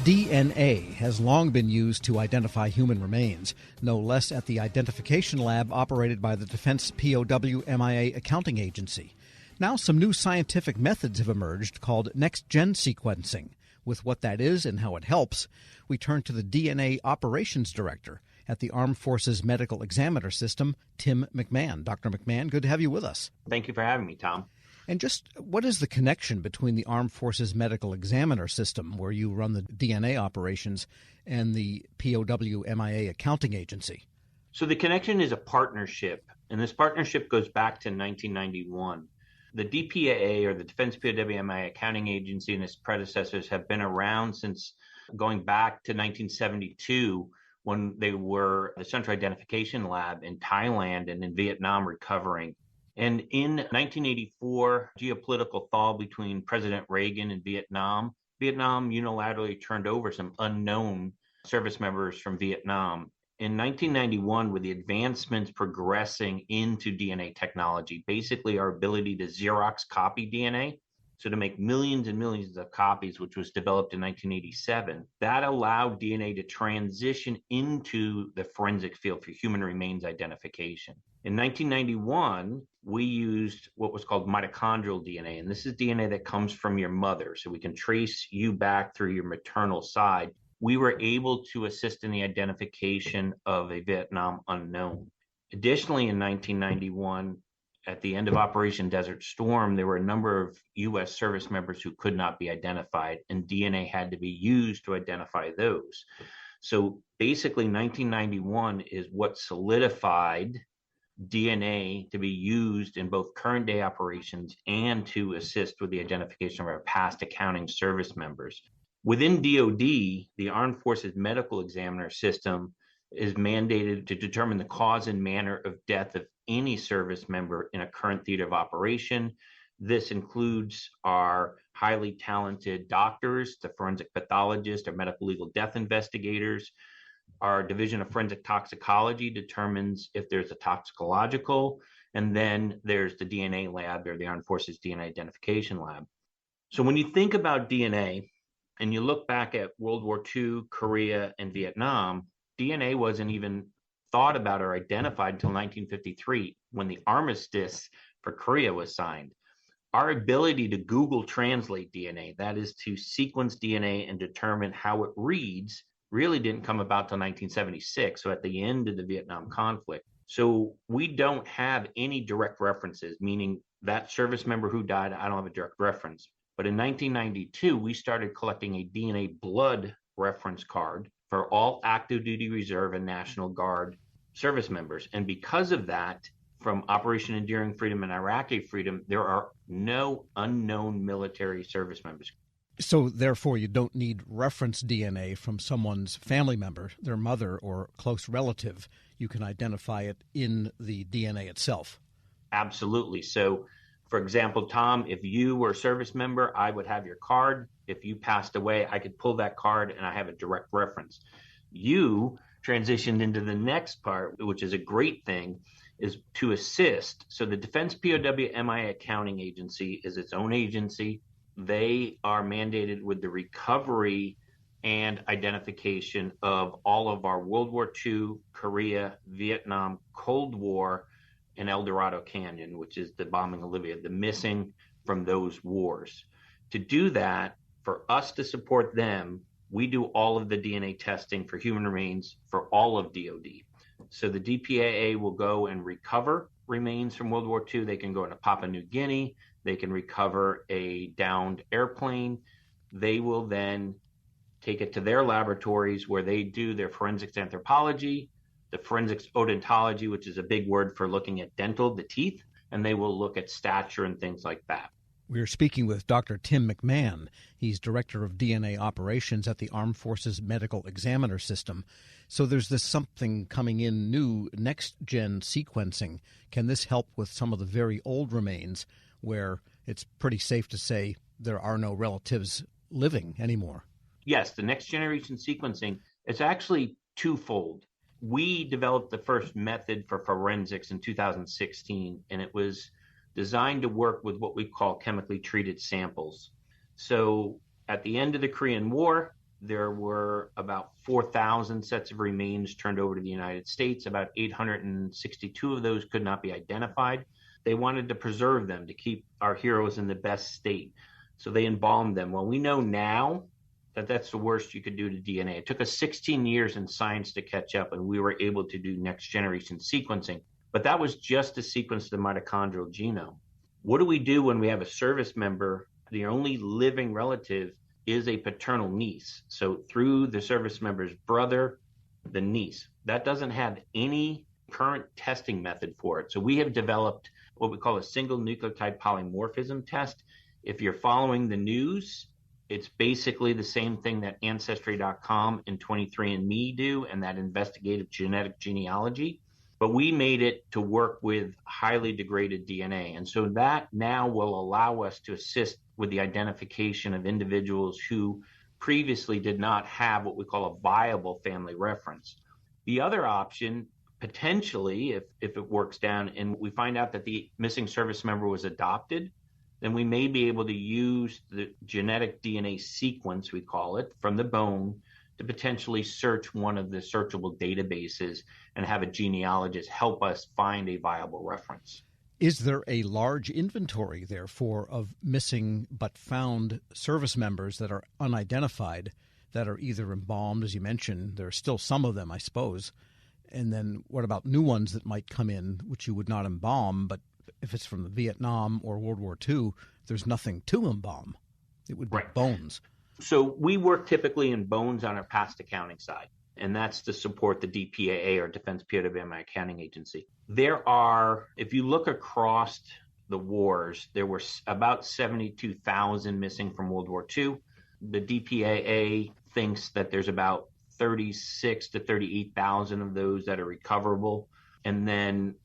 DNA has long been used to identify human remains, no less at the identification lab operated by the Defense POW MIA Accounting Agency. Now some new scientific methods have emerged called next-gen sequencing. With what that is and how it helps, we turn to the DNA Operations Director at the Armed Forces Medical Examiner System, Tim McMahon. Dr. McMahon, good to have you with us. Thank you for having me, Tom. And just what is the connection between the Armed Forces Medical Examiner System, where you run the DNA operations, and the POW MIA Accounting Agency? So the connection is a partnership, and this partnership goes back to 1991. The DPAA, or the Defense POW MIA Accounting Agency, and its predecessors have been around since going back to 1972, when they were the Central Identification Lab in Thailand and in Vietnam recovering. And in 1984, geopolitical thaw between President Reagan and Vietnam unilaterally turned over some unknown service members from Vietnam. In 1991, with the advancements progressing into DNA technology, basically our ability to Xerox copy DNA, so to make millions and millions of copies, which was developed in 1987, that allowed DNA to transition into the forensic field for human remains identification. In 1991, we used what was called mitochondrial DNA, and this is DNA that comes from your mother, so we can trace you back through your maternal side. We were able to assist in the identification of a Vietnam unknown. Additionally, in 1991, at the end of Operation Desert Storm, there were a number of U.S. service members who could not be identified, and DNA had to be used to identify those. So basically, 1991 is what solidified DNA to be used in both current day operations and to assist with the identification of our past accounting service members. Within DoD, the Armed Forces Medical Examiner System is mandated to determine the cause and manner of death of any service member in a current theater of operation. This includes our highly talented doctors, the forensic pathologists, our medical legal death investigators. Our Division of Forensic Toxicology determines if there's a toxicological, and then there's the DNA lab, or the Armed Forces DNA Identification Lab. So when you think about DNA, and you look back at World War II, Korea, and Vietnam, DNA wasn't even thought about or identified until 1953, when the armistice for Korea was signed. Our ability to Google translate DNA, that is to sequence DNA and determine how it reads, really didn't come about till 1976, so at the end of the Vietnam conflict. So we don't have any direct references, meaning that service member who died, I don't have a direct reference. But in 1992, we started collecting a DNA blood reference card for all active duty reserve and National Guard service members. And because of that, from Operation Enduring Freedom and Iraqi Freedom, there are no unknown military service members. So therefore, you don't need reference DNA from someone's family member, their mother or close relative. You can identify it in the DNA itself. Absolutely. So, for example, Tom, if you were a service member, I would have your card. If you passed away, I could pull that card and I have a direct reference. You transitioned into the next part, which is a great thing, is to assist. So the Defense POW MIA Accounting Agency is its own agency. They are mandated with the recovery and identification of all of our World War II, Korea, Vietnam, Cold War, and El Dorado Canyon, which is the bombing of Libya, the missing from those wars. To do that, for us to support them, we do all of the DNA testing for human remains for all of DoD. So the DPAA will go and recover remains from World War II. They can go into Papua New Guinea. They can recover a downed airplane. They will then take it to their laboratories where they do their forensics anthropology, the forensics odontology, which is a big word for looking at dental, the teeth, and they will look at stature and things like that. We're speaking with Dr. Tim McMahon. He's Director of DNA Operations at the Armed Forces Medical Examiner System. So there's this something coming in new, next-gen sequencing. Can this help with some of the very old remains where it's pretty safe to say there are no relatives living anymore? Yes, the next-generation sequencing is actually twofold. We developed the first method for forensics in 2016, and it was designed to work with what we call chemically treated samples. So at the end of the Korean War, there were about 4,000 sets of remains turned over to the United States. About 862 of those could not be identified. They wanted to preserve them to keep our heroes in the best state. So they embalmed them. Well, we know now that that's the worst you could do to DNA. It took us 16 years in science to catch up, and we were able to do next generation sequencing. But that was just to sequence the mitochondrial genome. What do we do when we have a service member? The only living relative is a paternal niece. So through the service member's brother, the niece. That doesn't have any current testing method for it. So we have developed what we call a single nucleotide polymorphism test. If you're following the news, it's basically the same thing that Ancestry.com and 23andMe do, and that investigative genetic genealogy. But we made it to work with highly degraded DNA. And so that now will allow us to assist with the identification of individuals who previously did not have what we call a viable family reference. The other option, potentially, if it works down and we find out that the missing service member was adopted, then we may be able to use the genetic DNA sequence, we call it, from the bone to potentially search one of the searchable databases and have a genealogist help us find a viable reference. Is there a large inventory, therefore, of missing but found service members that are unidentified, that are either embalmed, as you mentioned? There are still some of them, I suppose. And then what about new ones that might come in, which you would not embalm, but if it's from Vietnam or World War II, there's nothing to embalm. It would be bones. So we work typically in bones on our past accounting side, and that's to support the DPAA, or Defense POW Accounting Agency. There are, if you look across the wars, there were about 72,000 missing from World War II. The DPAA thinks that there's about 36 to 38,000 of those that are recoverable. And then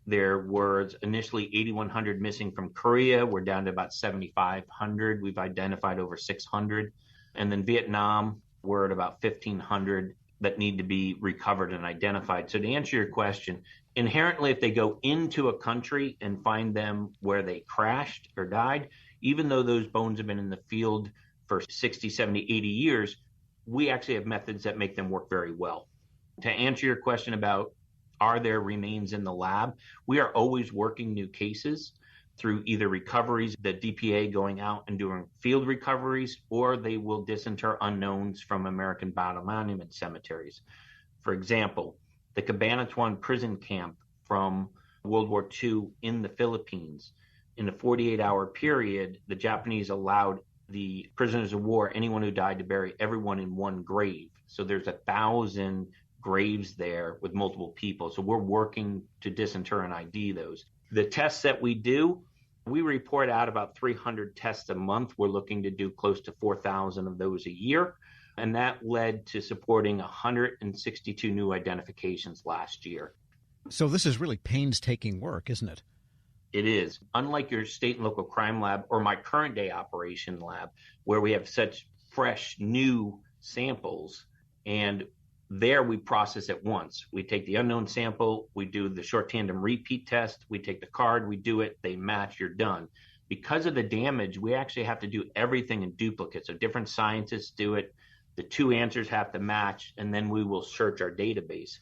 there was initially 8,100 missing from Korea. We're down to about 7,500. We've identified over 600. And then Vietnam, we're at about 1,500 that need to be recovered and identified. So to answer your question, inherently, if they go into a country and find them where they crashed or died, even though those bones have been in the field for 60, 70, 80 years, we actually have methods that make them work very well. To answer your question about are there remains in the lab, we are always working new cases through either recoveries, the DPA going out and doing field recoveries, or they will disinter unknowns from American battle monument cemeteries. For example, the Cabanatuan prison camp from World War II in the Philippines. In a 48-hour period, the Japanese allowed the prisoners of war, anyone who died, to bury everyone in one grave. So there's 1,000 graves there with multiple people. So we're working to disinter and ID those. The tests that we do, we report out about 300 tests a month. We're looking to do close to 4,000 of those a year. And that led to supporting 162 new identifications last year. So this is really painstaking work, isn't it? It is. Unlike your state and local crime lab or my current day operation lab, where we have such fresh, new samples, and there we process at once. We take the unknown sample, we do the short tandem repeat test, we take the card, we do it, they match, you're done. Because of the damage, we actually have to do everything in duplicate. So different scientists do it, the two answers have to match, and then we will search our database.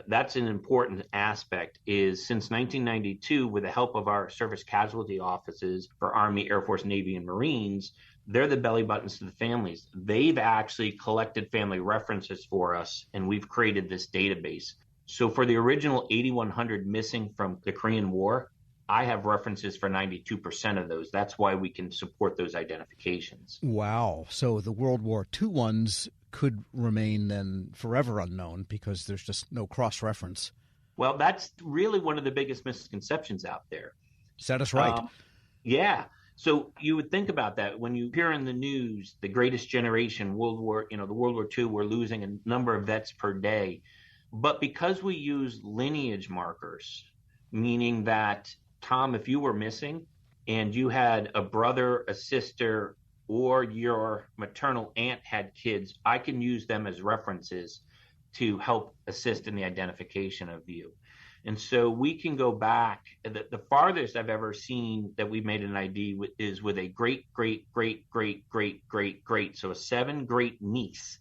That's an important aspect, is since 1992, with the help of our service casualty offices for Army, Air Force, Navy, and Marines, they're the belly buttons to the families. They've actually collected family references for us, and we've created this database. So for the original 8,100 missing from the Korean War, I have references for 92% of those. That's why we can support those identifications. Wow. So the World War II ones could remain then forever unknown because there's just no cross-reference. Well, that's really one of the biggest misconceptions out there. Set us right. Yeah. So you would think about that when you hear in the news, the greatest generation, the World War II, we're losing a number of vets per day. But because we use lineage markers, meaning that, Tom, if you were missing and you had a brother, a sister, or your maternal aunt had kids, I can use them as references to help assist in the identification of you. And so we can go back. The farthest I've ever seen that we've made an ID is with a great, great, great, great, great, great, great. So a 7 great niece